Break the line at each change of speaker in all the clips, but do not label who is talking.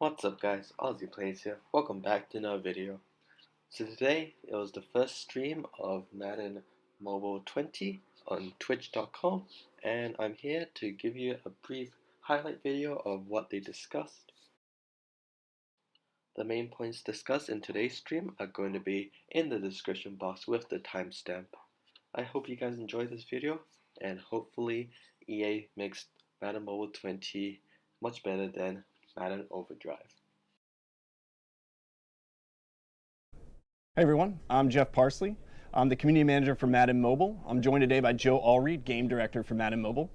What's up guys, AussiePlays here. Welcome back to another video. So today, it was the first stream of Madden Mobile 20 on twitch.com, and I'm here to give you a brief highlight video of what they discussed. The main points discussed in today's stream are going to be in the description box with the timestamp. I hope you guys enjoy this video, and hopefully EA makes Madden Mobile 20 much better than Madden Overdrive.
Hey everyone, I'm Jeff Parsley. I'm the community manager for Madden Mobile. I'm joined today by Joe Allreed, game director for Madden Mobile.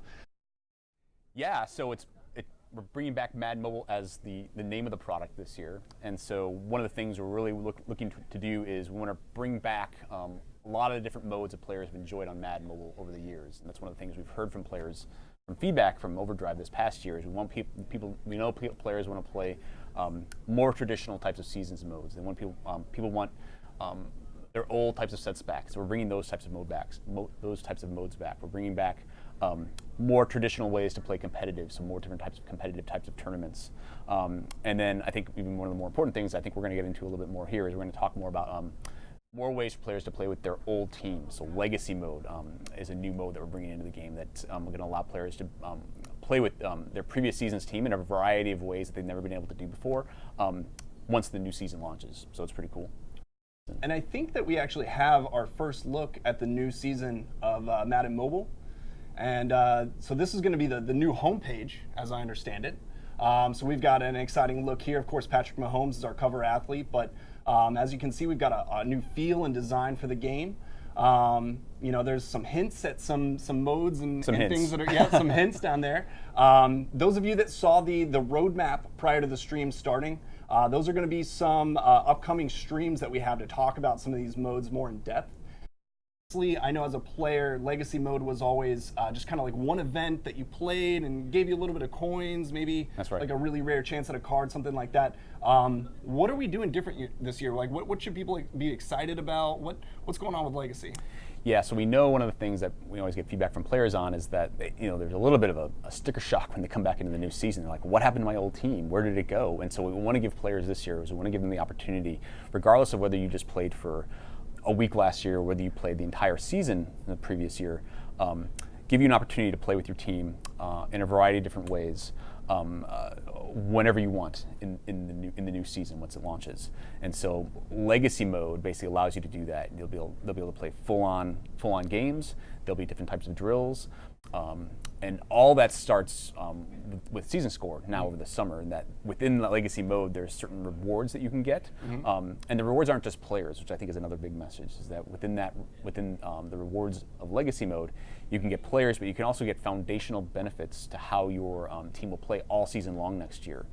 Yeah, so we're bringing back Madden Mobile as the name of the product this year. And so one of the things we're really looking to do is we want to bring back a lot of the different modes that players have enjoyed on Madden Mobile over the years. And that's one of the things we've heard from players, from feedback from Overdrive this past year, is we want players want to play more traditional types of seasons modes. They want people want their old types of sets back. So we're bringing those types of modes back. We're bringing back more traditional ways to play competitive, so more different types of competitive types of tournaments. And then I think even one of the more important things I think we're going to get into a little bit more here is we're going to talk more about more ways for players to play with their old teams. So legacy mode is a new mode that we're bringing into the game that's going to allow players to play with their previous season's team in a variety of ways that they've never been able to do before once the new season launches. So it's pretty cool.
And I think that we actually have our first look at the new season of Madden Mobile. And so this is going to be the new homepage, as I understand it. So we've got an exciting look here. Of course, Patrick Mahomes is our cover athlete, but as you can see, we've got a new feel and design for the game. You know, there's some hints at some modes and things that are some hints down there. Those of you that saw the roadmap prior to the stream starting, those are going to be some upcoming streams that we have to talk about some of these modes more in depth. I know as a player, legacy mode was always just kind of like one event that you played and gave you a little bit of coins, maybe like a really rare chance at a card, something like that. What are we doing different this year? Like, what should people be excited about? What's going on with legacy?
Yeah, so we know one of the things that we always get feedback from players on is that there's a little bit of a sticker shock when they come back into the new season. They're like, what happened to my old team? Where did it go? And so what we want to give players this year is we want to give them the opportunity, regardless of whether you just played for a week last year or whether you played the entire season in the previous year, give you an opportunity to play with your team in a variety of different ways whenever you want in the new season once it launches. And so legacy mode basically allows you to do that. They'll be able to play full on games. There'll be different types of drills. And all that starts with season score now over the summer, and that within the legacy mode there's certain rewards that you can get, and the rewards aren't just players, which I think is another big message, is that within the rewards of legacy mode you can get players, but you can also get foundational benefits to how your team will play all season long next year.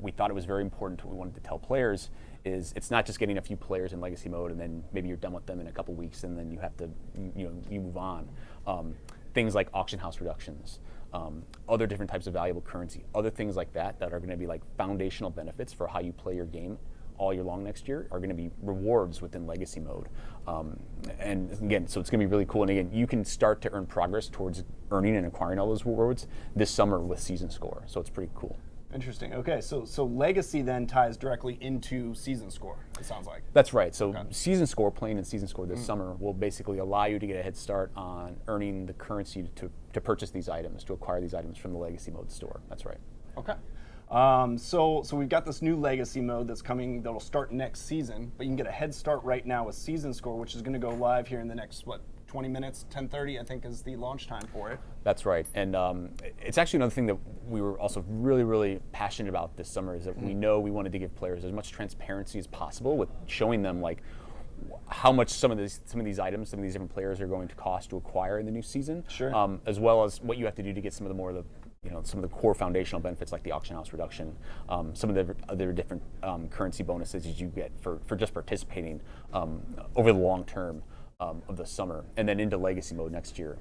We thought it was very important. What we wanted to tell players is it's not just getting a few players in legacy mode and then maybe you're done with them in a couple weeks and then you have to you move on. Things like auction house reductions, other different types of valuable currency, other things like that are going to be like foundational benefits for how you play your game all year long next year are going to be rewards within legacy mode. And again, so it's going to be really cool. And again, you can start to earn progress towards earning and acquiring all those rewards this summer with season score. So it's pretty cool.
Interesting. Okay, so legacy then ties directly into season score, it sounds like.
That's right. So season score, playing in season score this summer will basically allow you to get a head start on earning the currency to purchase these items, to acquire these items from the legacy mode store. That's right.
Okay. So we've got this new legacy mode that's coming, that'll start next season, but you can get a head start right now with season score, which is going to go live here in the next, 20 minutes, 10:30, I think is the launch time for it.
That's right, and it's actually another thing that we were also really, really passionate about this summer is that we know we wanted to give players as much transparency as possible with showing them like how much some of these items, some of these different players are going to cost to acquire in the new season, as well as what you have to do to get some of the more of the some of the core foundational benefits like the auction house reduction, some of the other different currency bonuses that you get for just participating over the long term of the summer, and then into legacy mode next year.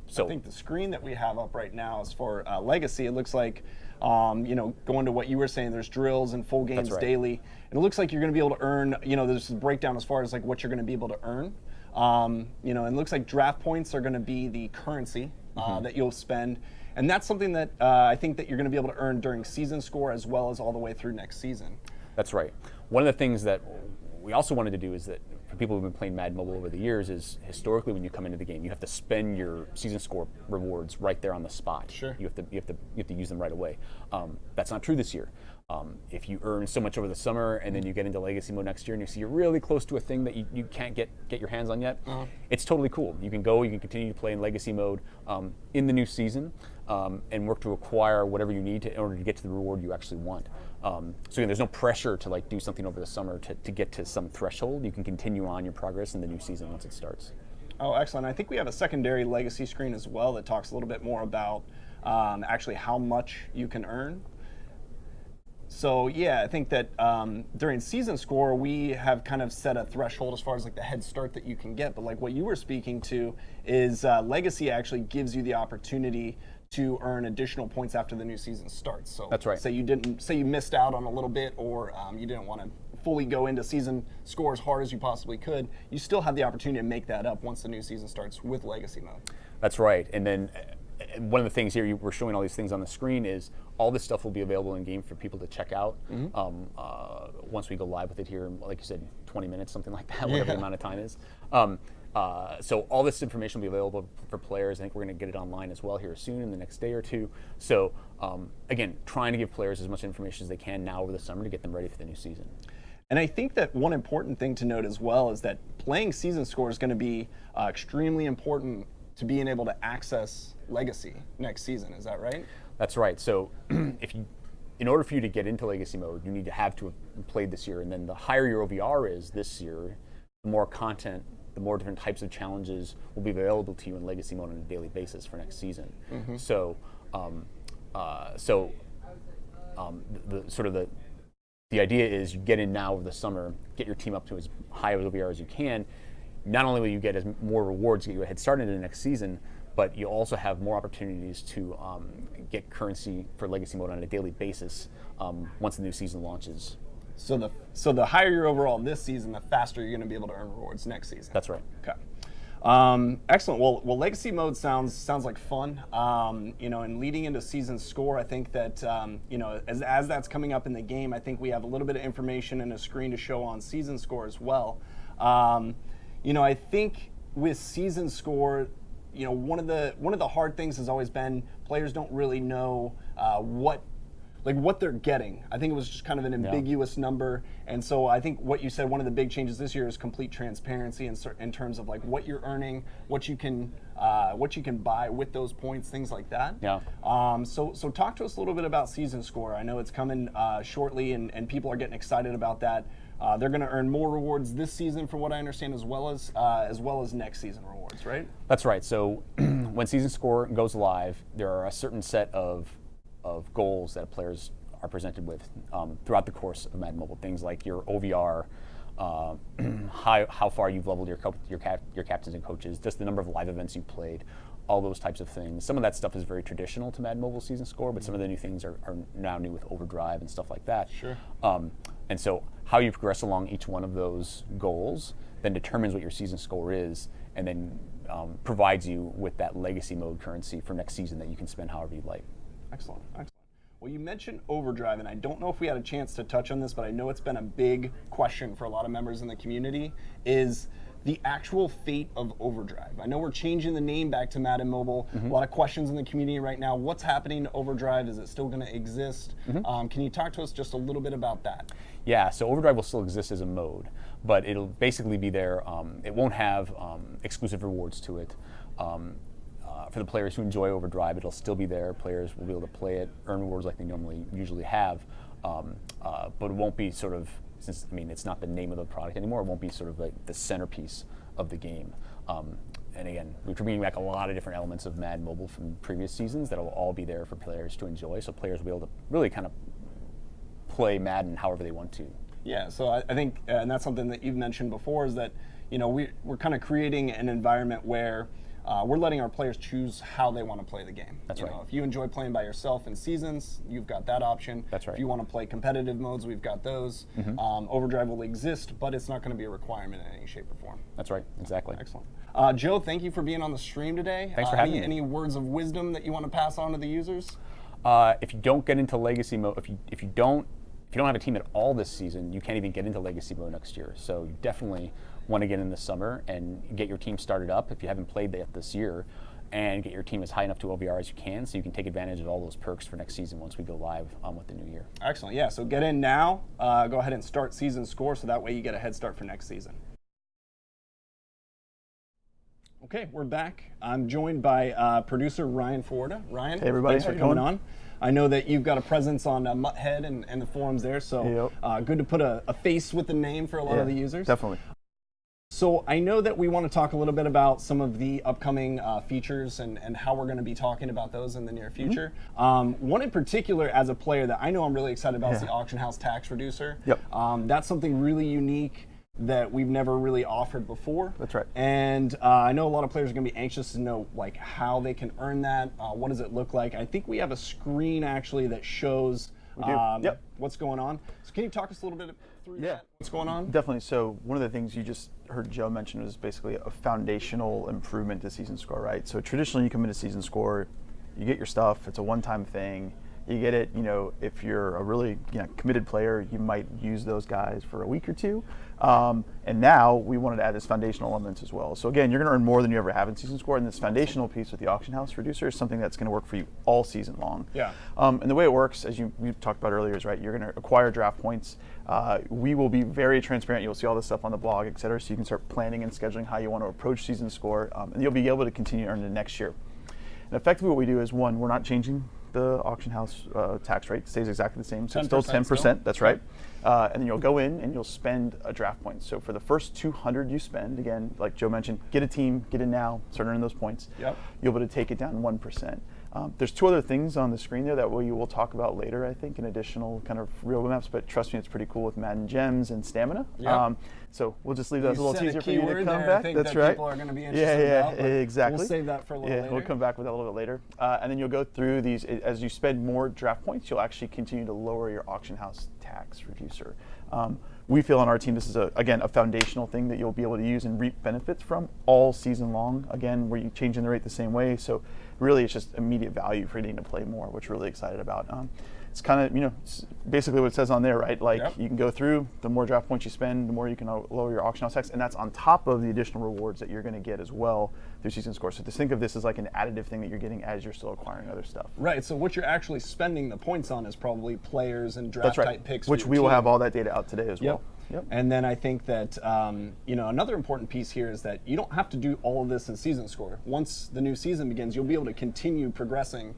So I think the screen that we have up right now is for legacy. It looks like, going to what you were saying, there's drills and full games daily. And it looks like you're going to be able to earn, there's a breakdown as far as like what you're going to be able to earn. And it looks like draft points are going to be the currency that you'll spend. And that's something that I think that you're going to be able to earn during season score as well as all the way through next season.
That's right. One of the things that we also wanted to do is that for people who've been playing Madden Mobile over the years is historically when you come into the game, you have to spend your season score rewards right there on the spot.
Sure.
You have to use them right away. That's not true this year. If you earn so much over the summer and then you get into legacy mode next year and you see you're really close to a thing that you can't get your hands on yet, it's totally cool. You can continue to play in legacy mode in the new season and work to acquire whatever you need in order to get to the reward you actually want. So again, there's no pressure to like do something over the summer to get to some threshold. You can continue on your progress in the new season once it starts.
Oh, excellent. I think we have a secondary legacy screen as well that talks a little bit more about actually how much you can earn. So yeah, I think that during season score, we have kind of set a threshold as far as like the head start that you can get. But like what you were speaking to is legacy actually gives you the opportunity to earn additional points after the new season starts. So
that's right.
Say you missed out on a little bit, or you didn't want to fully go into season score as hard as you possibly could, you still have the opportunity to make that up once the new season starts with legacy mode.
That's right. And then one of the things here, we're showing all these things on the screen, is all this stuff will be available in game for people to check out once we go live with it here in, like you said, 20 minutes, something like that, whatever the amount of time is. So all this information will be available for players. I think we're going to get it online as well here soon in the next day or two. So again, trying to give players as much information as they can now over the summer to get them ready for the new season.
And I think that one important thing to note as well is that playing season score is going to be extremely important to being able to access legacy next season. Is that right?
That's right. So in order for you to get into legacy mode, you need to have played this year. And then the higher your OVR is this year, the more content, the more different types of challenges will be available to you in legacy mode on a daily basis for next season. So, the idea is you get in now over the summer, get your team up to as high of OVR as you can. Not only will you get more rewards, get you a head start into the next season, but you also have more opportunities to get currency for legacy mode on a daily basis once the new season launches.
So the higher your overall this season, the faster you're going to be able to earn rewards next season.
That's right.
Okay. Excellent. Well, legacy mode sounds like fun. And leading into season score, I think that as that's coming up in the game, I think we have a little bit of information and a screen to show on season score as well. I think with season score, one of the hard things has always been players don't really know what they're getting. I think it was just kind of an ambiguous number, and so I think what you said, one of the big changes this year is complete transparency in terms of like what you're earning, what you can buy with those points, things like that.
Yeah.
So talk to us a little bit about season score. I know it's coming shortly, and people are getting excited about that. They're going to earn more rewards this season, from what I understand, as well as next season rewards, right?
That's right. So when season score goes live, there are a certain set of goals that players are presented with throughout the course of Madden Mobile. Things like your OVR, how far you've leveled your captains and coaches, just the number of live events you've played, all those types of things. Some of that stuff is very traditional to Madden Mobile season score, but some of the new things are now new with Overdrive and stuff like that.
Sure.
And so how you progress along each one of those goals then determines what your season score is, and then provides you with that legacy mode currency for next season that you can spend however you like.
Excellent. Well, you mentioned Overdrive, and I don't know if we had a chance to touch on this, but I know it's been a big question for a lot of members in the community, is the actual fate of Overdrive. I know we're changing the name back to Madden Mobile. A lot of questions in the community right now. What's happening to Overdrive? Is it still going to exist? Can you talk to us just a little bit about that?
Yeah, so Overdrive will still exist as a mode, but it'll basically be there. It won't have exclusive rewards to it. For the players who enjoy Overdrive, it'll still be there. Players will be able to play it, earn rewards like they usually have, but it won't be sort of, since it's not the name of the product anymore, it won't be sort of like the centerpiece of the game. And again, we're bringing back a lot of different elements of Madden Mobile from previous seasons that will all be there for players to enjoy, so players will be able to really kind of play Madden however they want to.
Yeah, so I think, and that's something that you've mentioned before, is that we're kind of creating an environment where we're letting our players choose how they want to play the game.
That's right.
If you enjoy playing by yourself in seasons, you've got that option.
That's right.
If you want to play competitive modes, we've got those. Overdrive will exist, but it's not going to be a requirement in any shape or form.
That's right, exactly.
Excellent. Joe, thank you for being on the stream today.
Thanks for having me.
Any words of wisdom that you want to pass on to the users?
If you don't get into legacy mode, if you don't have a team at all this season, you can't even get into legacy mode next year. So you definitely want to get in this summer and get your team started up if you haven't played that this year, and get your team as high enough to OVR as you can so you can take advantage of all those perks for next season once we go live with the new year.
Excellent. Yeah, so get in now. Go ahead and start season score so that way you get a head start for next season. Okay, we're back. I'm joined by producer Ryan Forda. Ryan,
hey everybody,
thanks for coming on. I know that you've got a presence on Mutthead and the forums there, so good to put a face with a name for a lot of the users.
Definitely.
So I know that we want to talk a little bit about some of the upcoming features and how we're going to be talking about those in the near future. One in particular, as a player that I know I'm really excited about is the Auction House Tax Reducer.
Yep.
That's something really unique that we've never really offered before.
That's right.
And I know a lot of players are going to be anxious to know like how they can earn that. What does it look like? I think we have a screen actually that shows what's going on. So can you talk us a little bit through that? What's going on?
Definitely. So one of the things you just heard Joe mention was basically a foundational improvement to season score, right? So traditionally you come into season score, you get your stuff, it's a one-time thing. You get it, if you're a really committed player, you might use those guys for a week or two. And now we wanted to add this foundational elements as well. So again, you're going to earn more than you ever have in season score, and this foundational piece with the Auction House Reducer is something that's going to work for you all season long.
Yeah.
And the way it works, as we talked about earlier, is right. You're going to acquire draft points. We will be very transparent. You'll see all this stuff on the blog, et cetera, so you can start planning and scheduling how you want to approach season score, and you'll be able to continue to earn it next year. And effectively what we do is, one, we're not changing the auction house tax rate. It stays exactly the same, so it's still 10%, that's right. And then you'll go in and you'll spend a draft point. So for the first 200 you spend, again, like Joe mentioned, get a team, get in now, start earning those points.
Yep.
You'll be able to take it down 1%. There's two other things on the screen there that we will talk about later, I think, in additional kind of real maps, but trust me, it's pretty cool with Madden Gems and Stamina.
Yep.
So we'll just leave that as a little teaser for you to come
there,
back.
I think
That's
that
right.
People are going to be interested about,
exactly.
We'll save that for a little later.
We'll come back with that a little bit later. And then you'll go through these. As you spend more draft points, you'll actually continue to lower your auction house tax reducer. We feel on our team this is, again, a foundational thing that you'll be able to use and reap benefits from all season long. Again, where you change in the rate the same way. So really it's just immediate value for needing to play more, which we're really excited about. It's kind of, it's basically what it says on there, right? Like you can go through, the more draft points you spend, the more you can lower your auction house tax, and that's on top of the additional rewards that you're going to get as well through season score. So just think of this as like an additive thing that you're getting as you're still acquiring other stuff.
Right, so what you're actually spending the points on is probably players and draft type picks.
Which we will have all that data out today as well.
Yep. And then I think that another important piece here is that you don't have to do all of this in season score. Once the new season begins, you'll be able to continue progressing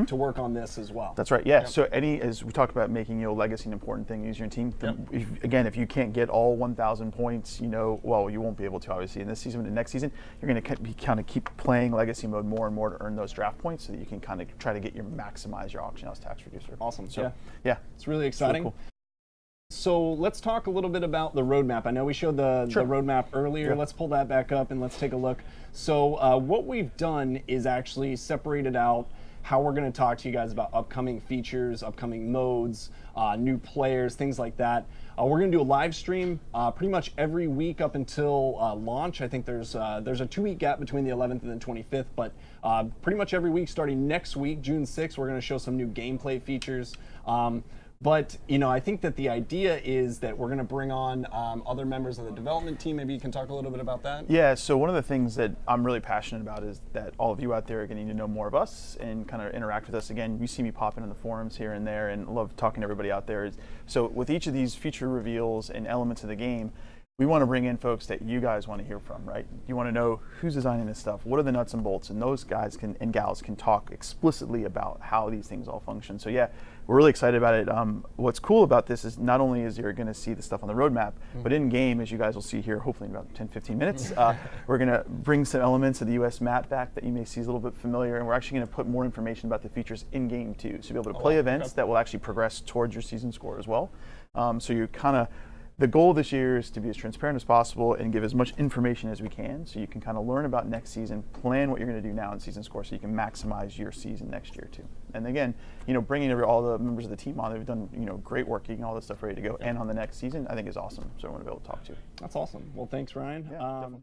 to work on this as well.
That's right. Yeah. Yep. So as we talked about making legacy an important thing, use your team. If you can't get all 1,000 points, well, you won't be able to obviously in this season. But the next season, you're going to kind of keep playing legacy mode more and more to earn those draft points, so that you can kind of try to maximize your auction house tax reducer.
Awesome.
So
yeah, it's really exciting.
It's really cool.
So let's talk a little bit about the roadmap. I know we showed the roadmap earlier. Let's pull that back up and let's take a look. So what we've done is actually separated out how we're going to talk to you guys about upcoming features, upcoming modes, new players, things like that. We're going to do a live stream pretty much every week up until launch. I think there's a 2-week gap between the 11th and the 25th, but pretty much every week starting next week, June 6th, we're going to show some new gameplay features. But I think that the idea is that we're going to bring on other members of the development team. Maybe you can talk a little bit about that.
Yeah, so one of the things that I'm really passionate about is that all of you out there are getting to know more of us and kind of interact with us. Again, you see me popping in the forums here and there and love talking to everybody out there. So with each of these feature reveals and elements of the game, we want to bring in folks that you guys want to hear from, right? You want to know who's designing this stuff, what are the nuts and bolts, and those guys and gals can talk explicitly about how these things all function. So yeah, we're really excited about it. What's cool about this is not only is you're going to see the stuff on the roadmap, but in game, as you guys will see here, hopefully in about 10-15 minutes, we're going to bring some elements of the US map back that you may see is a little bit familiar, and we're actually going to put more information about the features in game too. So you'll be able to play events that will actually progress towards your season score as well. So you kind of the goal this year is to be as transparent as possible and give as much information as we can, so you can kind of learn about next season, plan what you're going to do now in season score, so you can maximize your season next year too. And again, bringing all the members of the team on, they've done great work, getting all this stuff ready to go, and on the next season, I think is awesome. So I want to be able to talk to you.
That's awesome. Well, thanks, Ryan.
Yeah, definitely.